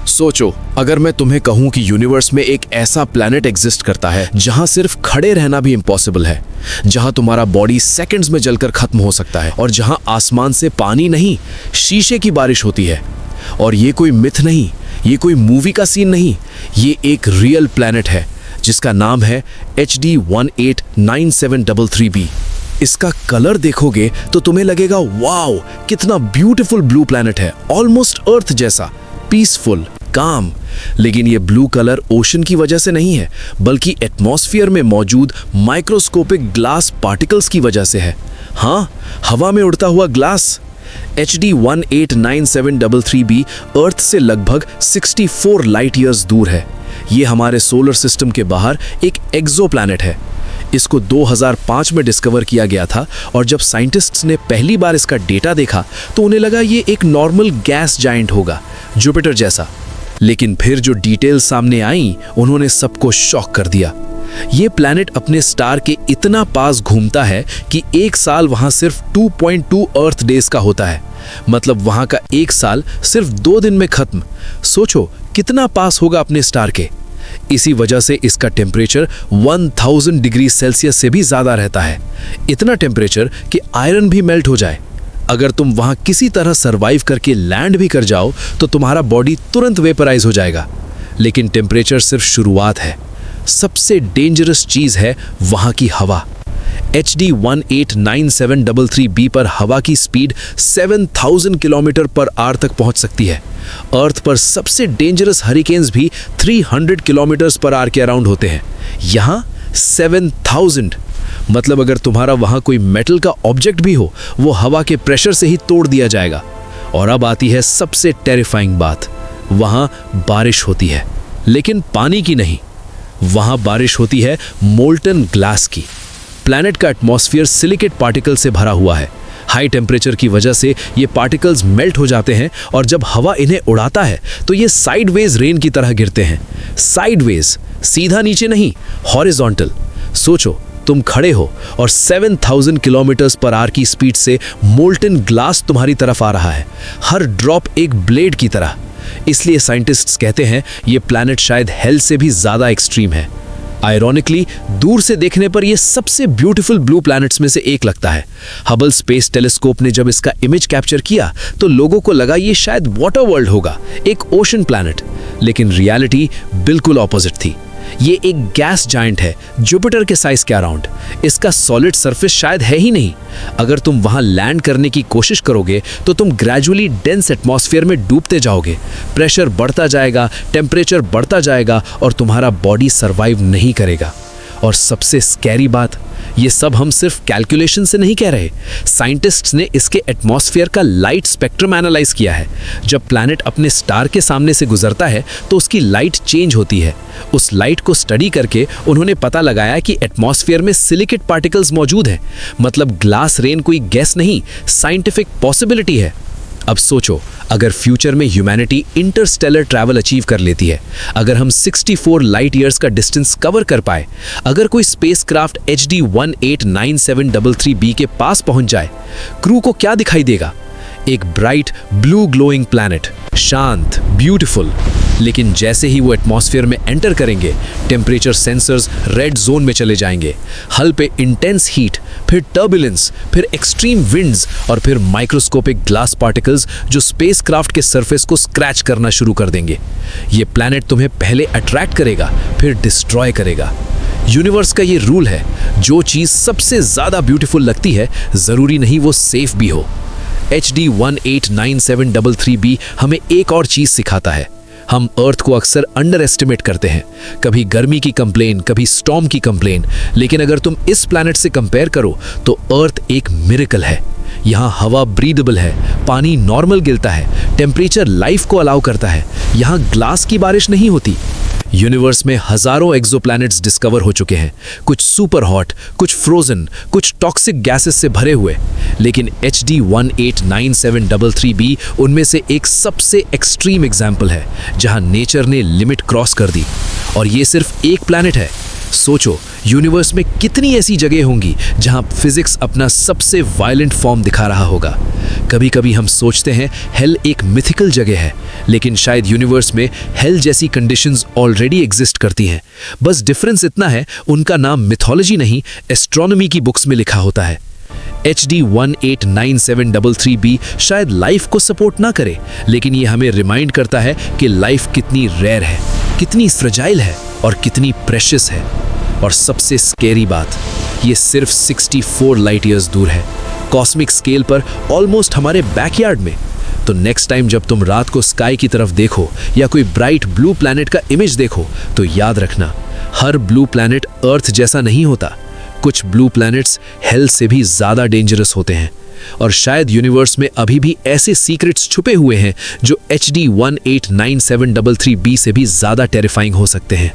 सोचो, अगर मैं तुम्हें कहूं कि यूनिवर्स में एक ऐसा प्लैनेट एग्जिस्ट करता है जहां सिर्फ खड़े रहना भी इम्पॉसिबल है, जहां तुम्हारा बॉडी सेकंड्स में जलकर खत्म हो सकता है और जहां आसमान से पानी नहीं शीशे की बारिश होती है। और ये कोई मिथ नहीं, ये कोई मूवी का सीन नहीं, ये एक रियल प्लैनेट है जिसका नाम है HD 189733b। इसका कलर देखोगे तो तुम्हें लगेगा वाओ, कितना ब्यूटीफुल ब्लू प्लैनेट है, ऑलमोस्ट अर्थ जैसा, पीसफुल, काम। लेकिन ये ब्लू कलर ओशन की वजह से नहीं है, बल्कि एटमॉस्फेयर में मौजूद माइक्रोस्कोपिक ग्लास पार्टिकल्स की वजह से है। हाँ, हवा में उड़ता हुआ ग्लास। HD 189733b अर्थ से लगभग 64 लाइट ईयर्स दूर है। ये हमारे सोलर सिस्टम के बाहर एक एक्सोप्लैनेट है। इसको 2005 में डिस्कवर किया गया था और जब साइंटिस्ट्स ने पहली बार इसका डेटा देखा तो उन्हें लगा ये एक नॉर्मल गैस जायंट होगा, जुपिटर जैसा। लेकिन फिर जो डिटेल्स सामने आई उन्होंने सबको शॉक कर दिया। ये प्लैनेट अपने स्टार के इतना पास घूमता है कि एक साल वहां सिर्फ 2.2 अर्थ डेज का होता है। मतलब वहां का एक साल सिर्फ 2 दिन में खत्म। सोचो कितना पास होगा अपने स्टार के। इसी वजह से इसका टेम्परेचर 1000 डिग्री सेल्सियस से भी ज्यादा रहता है। इतना टेम्परेचर कि आयरन भी मेल्ट हो जाए। अगर तुम वहां किसी तरह सरवाइव करके लैंड भी कर जाओ तो तुम्हारा बॉडी तुरंत वेपराइज हो जाएगा। लेकिन टेम्परेचर सिर्फ शुरुआत है। सबसे डेंजरस चीज है वहां की हवा। HD 189733b पर हवा की स्पीड 7000 किलोमीटर पर आवर तक पहुंच सकती है। अर्थ पर सबसे डेंजरस हरिकेन्स भी 300 किलोमीटर्स पर आवर के अराउंड होते हैं। यहां 7000। मतलब अगर तुम्हारा वहां कोई मेटल का ऑब्जेक्ट भी हो, वो हवा के प्रेशर से ही तोड़ दिया जाएगा। और अब आती है सबसे टेरिफाइंग बात, वहां बारिश होती है, लेकिन पानी की नहीं। वहां बारिश होती है मोल्टन ग्लास की। प्लैनेट का एटमॉस्फेयर सिलिकेट पार्टिकल से भरा हुआ है। हाई टेम्परेचर की वजह से ये पार्टिकल्स मेल्ट हो जाते हैं और जब हवा इन्हें उड़ाता है तो ये साइडवेज रेन की तरह गिरते हैं। साइडवेज, सीधा नीचे नहीं, हॉरिजॉन्टल। सोचो तुम खड़े हो और 7000 किलोमीटर्स पर आवर की स्पीड से मोल्टन ग्लास तुम्हारी तरफ आ रहा है, हर ड्रॉप एक ब्लेड की तरह। इसलिए साइंटिस्ट्स कहते हैं ये प्लैनेट शायद हेल से भी ज्यादा एक्सट्रीम है। आयरॉनिकली दूर से देखने पर यह सबसे ब्यूटीफुल ब्लू प्लैनेट्स में से एक लगता है। हबल स्पेस टेलीस्कोप ने जब इसका इमेज कैप्चर किया तो लोगों को लगा ये शायद वाटर वर्ल्ड होगा, एक ओशन प्लैनेट। लेकिन रियलिटी बिल्कुल ऑपोजिट थी। ये एक गैस जायंट है, जुपिटर के साइज के अराउंड। इसका सॉलिड सरफेस शायद है ही नहीं। अगर तुम वहां लैंड करने की कोशिश करोगे तो तुम ग्रेजुअली डेंस एटमॉस्फेयर में डूबते जाओगे। प्रेशर बढ़ता जाएगा, टेम्परेचर बढ़ता जाएगा और तुम्हारा बॉडी सर्वाइव नहीं करेगा। और सबसे स्कैरी बात, ये सब हम सिर्फ कैलकुलेशन से नहीं कह रहे। साइंटिस्ट्स ने इसके एटमॉस्फेयर का लाइट स्पेक्ट्रम एनालाइज किया है। जब प्लैनेट अपने स्टार के सामने से गुजरता है तो उसकी लाइट चेंज होती है। उस लाइट को स्टडी करके उन्होंने पता लगाया कि एटमॉस्फेयर में सिलिकेट पार्टिकल्स मौजूद हैं। मतलब ग्लास रेन कोई गैस नहीं, साइंटिफिक पॉसिबिलिटी है। अब सोचो, अगर फ्यूचर में ह्यूमैनिटी इंटरस्टेलर ट्रैवल अचीव कर लेती है, अगर हम 64 लाइट ईयर्स का डिस्टेंस कवर कर पाए, अगर कोई स्पेसक्राफ्ट HD 189733b के पास पहुंच जाए, क्रू को क्या दिखाई देगा? एक ब्राइट ब्लू ग्लोइंग प्लैनेट, शांत, ब्यूटीफुल। लेकिन जैसे ही वो एटमॉस्फेयर में एंटर करेंगे, टेम्परेचर सेंसर्स रेड जोन में चले जाएंगे। हल पे इंटेंस हीट, फिर टर्बुलेंस, फिर एक्सट्रीम विंड्स और फिर माइक्रोस्कोपिक ग्लास पार्टिकल्स जो स्पेसक्राफ्ट के सरफेस को स्क्रैच करना शुरू कर देंगे। ये प्लैनेट तुम्हें पहले अट्रैक्ट करेगा, फिर डिस्ट्रॉय करेगा। यूनिवर्स का ये रूल है, जो चीज़ सबसे ज़्यादा ब्यूटीफुल लगती है ज़रूरी नहीं वो सेफ भी हो। HD 189733b हमें एक और चीज़ सिखाता है। हम अर्थ को अक्सर अंडर एस्टिमेट करते हैं, कभी गर्मी की कंप्लेन, कभी स्टॉर्म की कंप्लेन। लेकिन अगर तुम इस प्लैनेट से कंपेयर करो तो अर्थ एक मिरेकल है। यहाँ हवा ब्रीदेबल है, पानी नॉर्मल गिरता है, टेम्परेचर लाइफ को अलाउ करता है। यहाँ ग्लास की बारिश नहीं होती। यूनिवर्स में हजारों एक्सोप्लैनेट्स डिस्कवर हो चुके हैं, कुछ सुपर हॉट, कुछ फ्रोजन, कुछ टॉक्सिक गैसेस से भरे हुए। लेकिन HD 189733b उनमें से एक सबसे एक्सट्रीम एग्जाम्पल है, जहां नेचर ने लिमिट क्रॉस कर दी। और ये सिर्फ एक प्लैनेट है, सोचो यूनिवर्स में कितनी ऐसी जगह होंगी जहां फिजिक्स अपना सबसे वायलेंट फॉर्म दिखा रहा होगा। कभी कभी हम सोचते हैं हेल एक मिथिकल जगह है, लेकिन शायद यूनिवर्स में हेल जैसी कंडीशंस ऑलरेडी एग्जिस्ट करती हैं। बस डिफरेंस इतना है, उनका नाम मिथोलॉजी नहीं, एस्ट्रोनॉमी की बुक्स में लिखा होता है। HD 189733b शायद लाइफ को सपोर्ट ना करे, लेकिन ये हमें रिमाइंड करता है कि लाइफ कितनी रेयर है, कितनी फ्रेजाइल है और कितनी प्रेशियस है। और सबसे स्केरी बात, ये सिर्फ 64 लाइट ईयर्स दूर है, कॉस्मिक स्केल पर ऑलमोस्ट हमारे बैकयार्ड में। तो नेक्स्ट टाइम जब तुम रात को स्काई की तरफ देखो या कोई ब्राइट ब्लू प्लैनेट का इमेज देखो, तो याद रखना, हर ब्लू प्लैनेट अर्थ जैसा नहीं होता। कुछ ब्लू प्लैनेट्स हेल से भी ज़्यादा डेंजरस होते हैं, और शायद यूनिवर्स में अभी भी ऐसे सीक्रेट्स छुपे हुए हैं जो HD 189733b से भी ज़्यादा टेरिफाइंग हो सकते हैं।